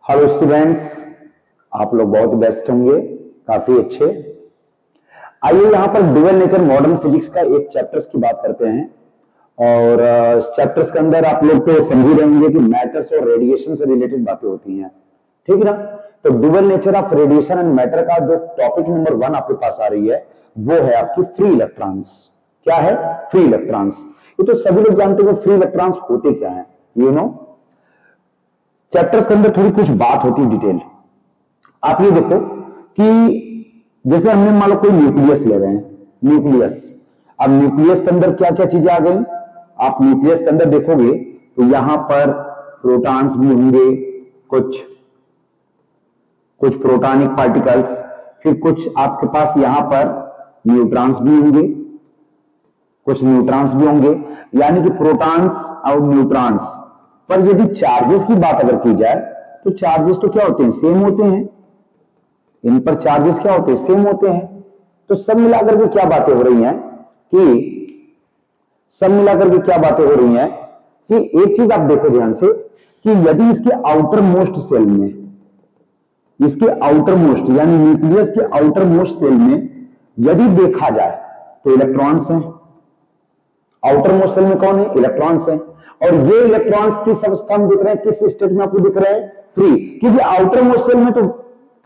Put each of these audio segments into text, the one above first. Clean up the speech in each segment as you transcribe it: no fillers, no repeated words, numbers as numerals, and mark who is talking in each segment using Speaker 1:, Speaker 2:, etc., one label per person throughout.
Speaker 1: Hello students, आप लोग बहुत बेस्ट होंगे, काफी अच्छे। आइए यहाँ पर ड्यूअल नेचर मॉडर्न फिजिक्स का एक चैप्टर्स की बात करते हैं। और इस चैप्टर्स के अंदर आप लोग तो समझ रहे होंगे कि मैटर्स और रेडिएशन से रिलेटेड बातें होती हैं, ठीक है ना। तो dual nature of radiation and matter का जो टॉपिक नंबर 1 आपके पास आ रही है वो है आपकी फ्री इलेक्ट्रॉन्स। क्या है? Free electrons. ये तो सभी लोग जानते हैं फ्री इलेक्ट्रॉन्स होते क्या है, यू नो। चैप्टर्स के अंदर थोड़ी कुछ बात होती है डिटेल। आप ये देखो कि जैसे हमने मान लो कोई न्यूक्लियस ले रहे हैं, न्यूक्लियस। अब न्यूक्लियस के अंदर क्या क्या चीजें आ गई? आप न्यूक्लियस के अंदर देखोगे तो यहां पर प्रोटॉन्स भी होंगे, कुछ प्रोटॉनिक पार्टिकल्स, फिर कुछ आपके पास यहां पर न्यूट्रॉन्स भी होंगे, कुछ न्यूट्रॉन्स भी होंगे, यानी कि प्रोटॉन्स और न्यूट्रॉन्स। पर यदि चार्जेस की बात अगर की जाए तो चार्जेस तो क्या होते हैं? सेम होते हैं। इन पर चार्जेस क्या होते हैं? सेम होते हैं। तो सब मिलाकर के क्या बातें हो रही हैं कि एक चीज आप देखो ध्यान से कि यदि इसके आउटर मोस्ट सेल में, इसके आउटर मोस्ट यानी न्यूक्लियस के आउटर मोस्ट सेल में यदि देखा जाए तो इलेक्ट्रॉन्स हैं। आउटर मोस्ट सेल में कौन है? इलेक्ट्रॉन्स हैं। और ये इलेक्ट्रॉन्स किस अवस्था में दिख रहे हैं, किस स्टेट में आपको दिख रहे हैं? फ्री। क्योंकि आउटर मोस्ट सेल में तो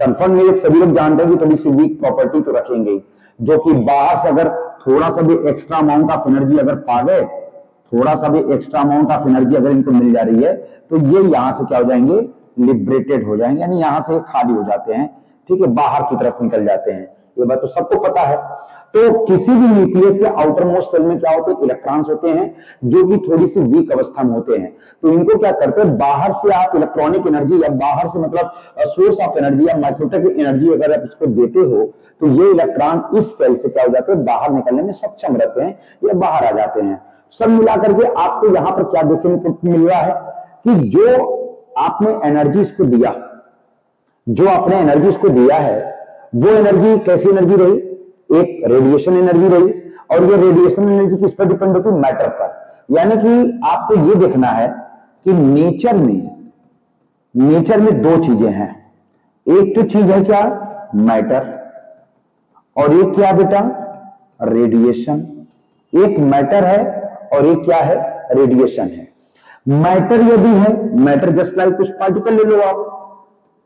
Speaker 1: कंफर्म है, सभी लोग जानते हैं कि थोड़ी सी वीक प्रॉपर्टी तो रखेंगे, जो कि बाहर से अगर थोड़ा सा भी एक्स्ट्रा अमाउंट ऑफ एनर्जी अगर पा गए, थोड़ा सा भी एक्स्ट्रा अमाउंट ऑफ एनर्जी अगर इनको मिल जा रही है तो ये यहां से क्या हो जाएंगे? लिबरेटेड हो जाएंगे, यानी यहां से खाली हो जाते हैं, ठीक है, बाहर की तरफ निकल जाते हैं। ये बात तो सबको पता है। तो किसी भी न्यूक्लियस के आउटर मोस्ट सेल में क्या होते हैं? इलेक्ट्रॉन्स होते हैं, जो कि थोड़ी सी वीक अवस्था में होते हैं। तो इनको क्या करते हैं? बाहर से आप इलेक्ट्रॉनिक एनर्जी या बाहर से मतलब सोर्स ऑफ एनर्जी या माइक्रोवेव एनर्जी अगर आप इसको देते हो तो ये इलेक्ट्रॉन इस सेल से क्या हो जाते हैं? बाहर निकलने में सक्षम रहते हैं या बाहर आ जाते हैं। सब मिलाकर के आपको यहां पर क्या देखने को मिल रहा है कि जो आपने एनर्जी इसको दिया, जो आपने एनर्जी इसको दिया है, वो एनर्जी कैसी एनर्जी रही? एक रेडिएशन एनर्जी रही। और ये रेडिएशन एनर्जी किस पर डिपेंड होती है? मैटर पर। यानी कि आपको ये देखना है कि नेचर में दो चीजें हैं। एक तो चीज है क्या? मैटर, और एक क्या बेटा? रेडिएशन। एक मैटर है और एक क्या है? रेडिएशन है। मैटर यदि है, मैटर जस्ट लाइक कुछ पार्टिकल ले लो, आप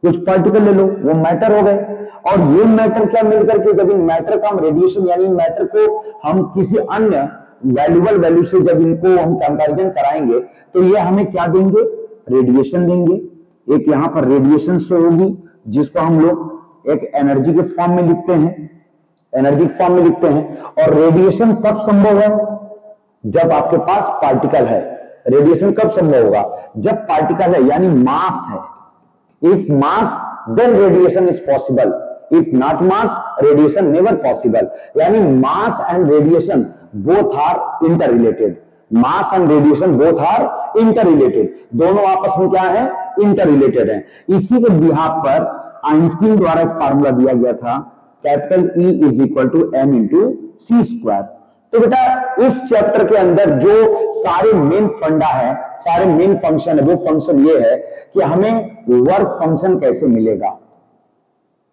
Speaker 1: कुछ पार्टिकल ले लो, वो मैटर हो गए। और ये मैटर क्या मिलकर के जब इन मैटर का हम रेडिएशन यानी मैटर को हम किसी अन्य वैल्यूबल वैल्यू से जब इनको हम कंपैरिजन कराएंगे तो ये हमें क्या देंगे? रेडिएशन देंगे। एक यहां पर रेडिएशन शो होगी जिसको हम लोग एक एनर्जी के फॉर्म में लिखते हैं, एनर्जी के फॉर्म में लिखते हैं। और रेडिएशन कब संभव है? जब आपके पास पार्टिकल है। रेडिएशन कब संभव होगा? जब पार्टिकल है, यानी मास है। If mass, then radiation is possible. If not mass, radiation never possible. यानी mass and radiation both are interrelated. Mass and radiation both are interrelated. दोनों आपस में क्या है? interrelated हैं। इसी के बिहाफ पर आइंस्टीन द्वारा एक फार्मूला दिया गया था, capital E is equal to m into C square. तो बेटा इस चैप्टर के अंदर जो सारे मेन फंडा है, सारे मेन फंक्शन है, वो फंक्शन ये है कि हमें वर्क फंक्शन कैसे मिलेगा।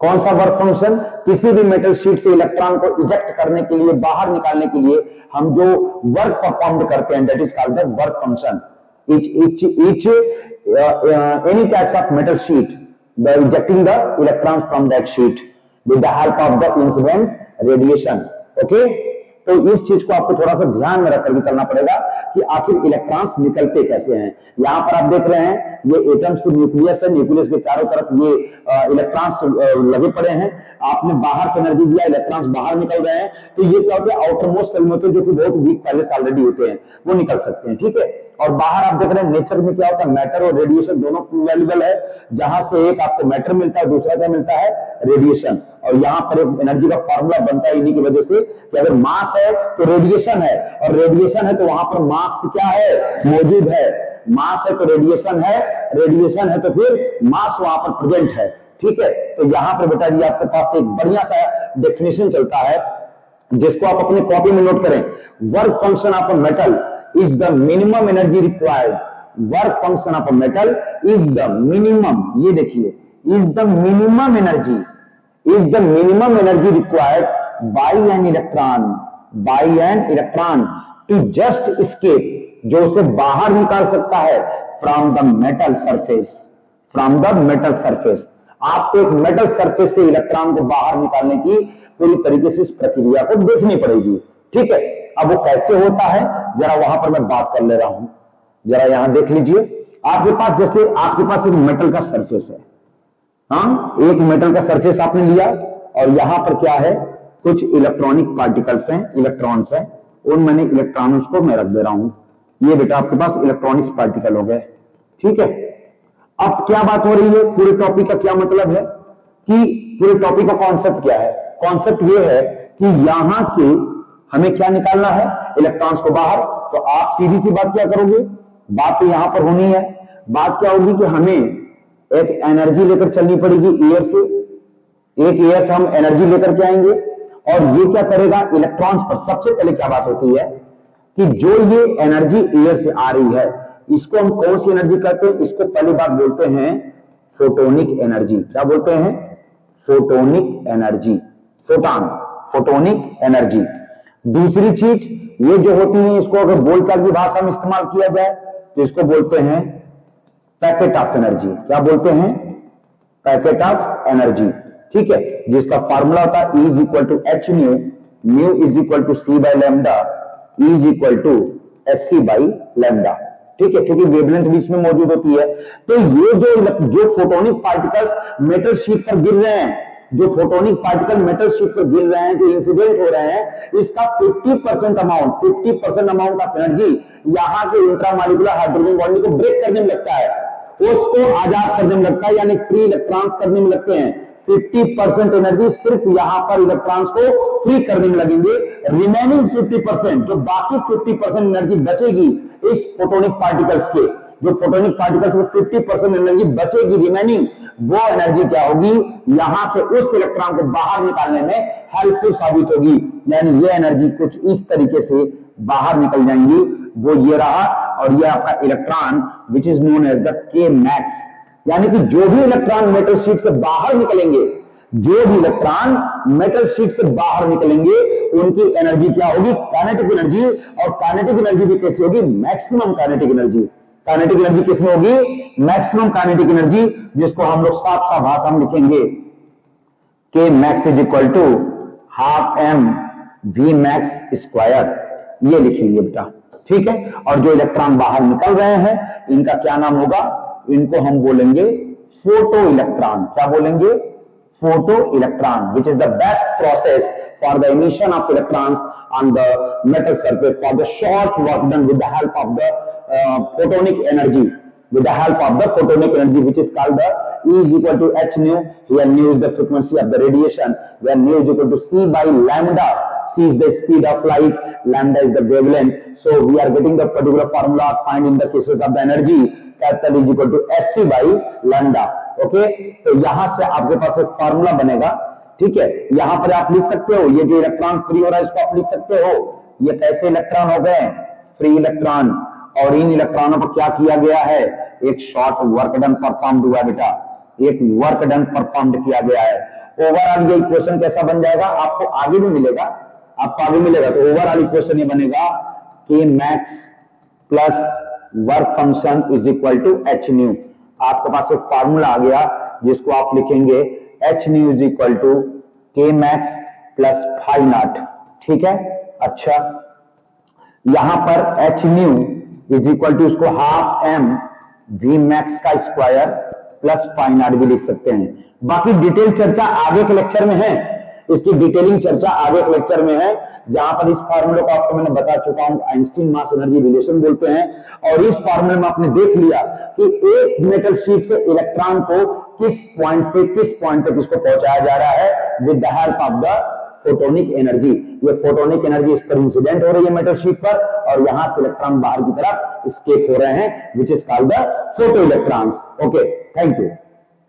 Speaker 1: कौन सा वर्क फंक्शन? किसी भी मेटल शीट से इलेक्ट्रॉन को इजेक्ट करने के लिए, बाहर निकालने के लिए हम जो वर्क परफॉर्म करते हैं, that is called the work function. Any types of metal sheet by ejecting the electrons from that sheet with the help of the incident radiation. Okay? तो इस चीज को आपको थोड़ा सा ध्यान में रख करके चलना पड़ेगा कि आखिर इलेक्ट्रॉन्स निकलते कैसे हैं। यहां पर आप देख रहे हैं ये एटम से न्यूक्लियस है, न्यूक्लियस के चारों तरफ ये इलेक्ट्रॉन्स लगे पड़े हैं। आपने बाहर से एनर्जी दिया, इलेक्ट्रॉन्स बाहर निकल रहे हैं। तो ये क्या होता है? आउटर मोस्ट सेल में होते हैं, जो कि बहुत वीक पहले से ऑलरेडी होते हैं, वो निकल सकते हैं, ठीक है। और बाहर आप देख रहे हैं नेचर में क्या होता है? मैटर और रेडिएशन दोनों अवेलेबल है, जहां से एक आपको मैटर मिलता है, दूसरा क्या मिलता है? रेडिएशन। और यहां पर एक एनर्जी का फॉर्मूला बनता है इन्हीं की वजह से कि अगर मास है तो रेडिएशन है, और रेडिएशन है तो वहां पर मास क्या है? मौजूद है। मास है तो रेडिएशन है, रेडिएशन है तो फिर मास वहां पर प्रेजेंट है, ठीक है। तो यहां पर बेटा जी आपके पास एक बढ़िया सा डेफिनेशन चलता है जिसको आप अपनी कॉपी में नोट करें। Work function of a metal is the minimum energy required work function of a metal is the minimum, ये देखिए, is the minimum energy, is the minimum energy required by an electron to just escape, जो उसे बाहर निकाल सकता है from the metal surface, from the metal surface. आपको एक मेटल सरफेस से इलेक्ट्रॉन को बाहर निकालने की पूरी तरीके से इस प्रक्रिया को देखनी पड़ेगी, ठीक है। अब वो कैसे होता है जरा वहां पर मैं बात कर ले रहा हूं, जरा यहां देख लीजिए। आपके पास, जैसे आपके पास एक मेटल का सरफेस है, हाँ, एक मेटल का सरफेस आपने लिया और यहां पर क्या है, कुछ इलेक्ट्रॉनिक पार्टिकल्स हैं, इलेक्ट्रॉन्स हैं, उन मैंने इलेक्ट्रॉन्स को मैं रख दे रहा हूं। ये बेटा आपके पास इलेक्ट्रॉनिक्स पार्टिकल हो गए, ठीक है। अब क्या बात हो रही है, पूरे टॉपिक का क्या मतलब है कि पूरे टॉपिक का कॉन्सेप्ट क्या है? कॉन्सेप्ट ये है कि यहां से हमें क्या निकालना है, इलेक्ट्रॉन्स को बाहर। तो आप सीधी सी बात क्या करोगे, बात तो यहां पर होनी है, बात क्या होगी कि हमें एक एनर्जी लेकर चलनी पड़ेगी एयर से, एक एयर से हम एनर्जी लेकर के आएंगे और ये क्या करेगा, इलेक्ट्रॉन्स पर। सबसे पहले क्या बात होती है कि जो ये एनर्जी एयर से आ रही है, इसको हम कौन सी एनर्जी कहते हैं? इसको पहली बात बोलते हैं फोटोनिक एनर्जी। क्या बोलते हैं? Photonic energy, photon, photonic energy. दूसरी चीज ये जो होती है, इसको अगर बोलचाल की भाषा में इस्तेमाल किया जाए तो इसको बोलते हैं पैकेट ऑफ एनर्जी। क्या बोलते हैं? पैकेट ऑफ एनर्जी, ठीक है, जिसका फॉर्मूला होता है E is equal to H nu, nu is equal to C by lambda, E is equal to S C by lambda, ठीक है, क्योंकि वेवलेंथ बीच में मौजूद होती है। तो ये जो फोटोनिक पार्टिकल्स मेटल शीट पर गिर रहे हैं, जो फोटोनिक पार्टिकल मेटल शीट पर गिर रहे हैं, जो इंसिडेंट हो रहे हैं, इसका 50% अमाउंट ऑफ एनर्जी यहां के इंट्रामॉलिक्यूलर हाइड्रोजन बॉन्डिंग को ब्रेक करने में लगता है, उसको आजाद करने में लगता है, यानी फ्री इलेक्ट्रॉन्स करने में लगते हैं। 50% एनर्जी सिर्फ यहां पर इलेक्ट्रॉन्स को फ्री करने में लगेंगे। रिमेनिंग 50%, जो बाकी 50% एनर्जी बचेगी इस फोटोनिक पार्टिकल्स के, जो फोटोनिक पार्टिकल्स में 50% एनर्जी बचेगी रिमेनिंग, वो एनर्जी क्या होगी, यहां से उस इलेक्ट्रॉन को बाहर निकालने में हेल्पफुल साबित होगी। यानी ये एनर्जी कुछ इस तरीके से बाहर निकल जाएंगी। वो ये रहा, और ये आपका electron which is known as the K max. यानी कि जो भी इलेक्ट्रॉन मेटल शीट से बाहर निकलेंगे, जो भी इलेक्ट्रॉन मेटल शीट से बाहर निकलेंगे, उनकी एनर्जी क्या होगी, काइनेटिक एनर्जी। और काइनेटिक एनर्जी भी कैसी होगी, maximum kinetic energy. Kinetic energy किसमें होगी, मैक्सिमम काइनेटिक एनर्जी, जिसको हम लोग साफ साफ भाषा में लिखेंगे K max is equal to half M V max square. ये लिख लीजिए बेटा, ठीक है। और जो इलेक्ट्रॉन बाहर निकल रहे हैं, इनका क्या नाम होगा, इनको हम बोलेंगे फोटो इलेक्ट्रॉन। क्या बोलेंगे, photo electron, which is the best process for the emission of electrons on the metal surface for the short work done with the help of the photonic energy, with the help of the photonic energy, which is called the E is equal to h nu. Here nu is the frequency of the radiation, where nu is equal to c by lambda. C is the speed of light, lambda is the wavelength. So we are getting the particular formula find in the cases of the energy, capital is equal to sc by lambda. Okay, तो यहां से आपके पास एक formula बनेगा, ठीक है। यहां पर आप लिख सकते हो, ये जो इलेक्ट्रॉन फ्री हो रहा है, इसको आप लिख सकते हो, ये कैसे इलेक्ट्रॉन हो गए, फ्री इलेक्ट्रॉन। और इन इलेक्ट्रॉनों पर क्या किया गया है, एक शॉर्ट वर्क डन परफॉर्म्ड हुआ बेटा, एक वर्क डन परफॉर्म्ड किया गया है। ओवरऑल ये इक्वेशन कैसा बन जाएगा, आपको आगे भी मिलेगा, आपको आगे मिलेगा। तो ओवरऑल इक्वेशन ये बनेगा K max plus work function is equal to H nu. आपके पास एक फॉर्मूला आ गया, जिसको आप लिखेंगे H nu is equal to K max plus phi naught, ठीक है। अच्छा, यहां पर H nu is equal to इसको हाफ एम वी मैक्स का स्क्वायर प्लस फाई नॉट भी लिख सकते हैं। बाकी डिटेल चर्चा आगे के लेक्चर में है, इसकी डिटेलिंग चर्चा आगे के लेक्चर में है, जहां पर इस फार्मूले को आपको मैंने बता चुका हूं, आइंस्टीन मास एनर्जी रिलेशन बोलते हैं। और इस फार्मूले में आपने देख लिया कि एक मेटल शीट से इलेक्ट्रॉन को किस पॉइंट से किस पॉइंट तक इसको पहुंचाया जा रहा है, with the help of the photonic energy. ये फोटोनिक एनर्जी इस पर इंसिडेंट हो रही है मेटल शीट पर, और यहां से इलेक्ट्रॉन बाहर की तरफ एस्केप हो रहे हैं, which is called the photo electrons. Okay, thank you.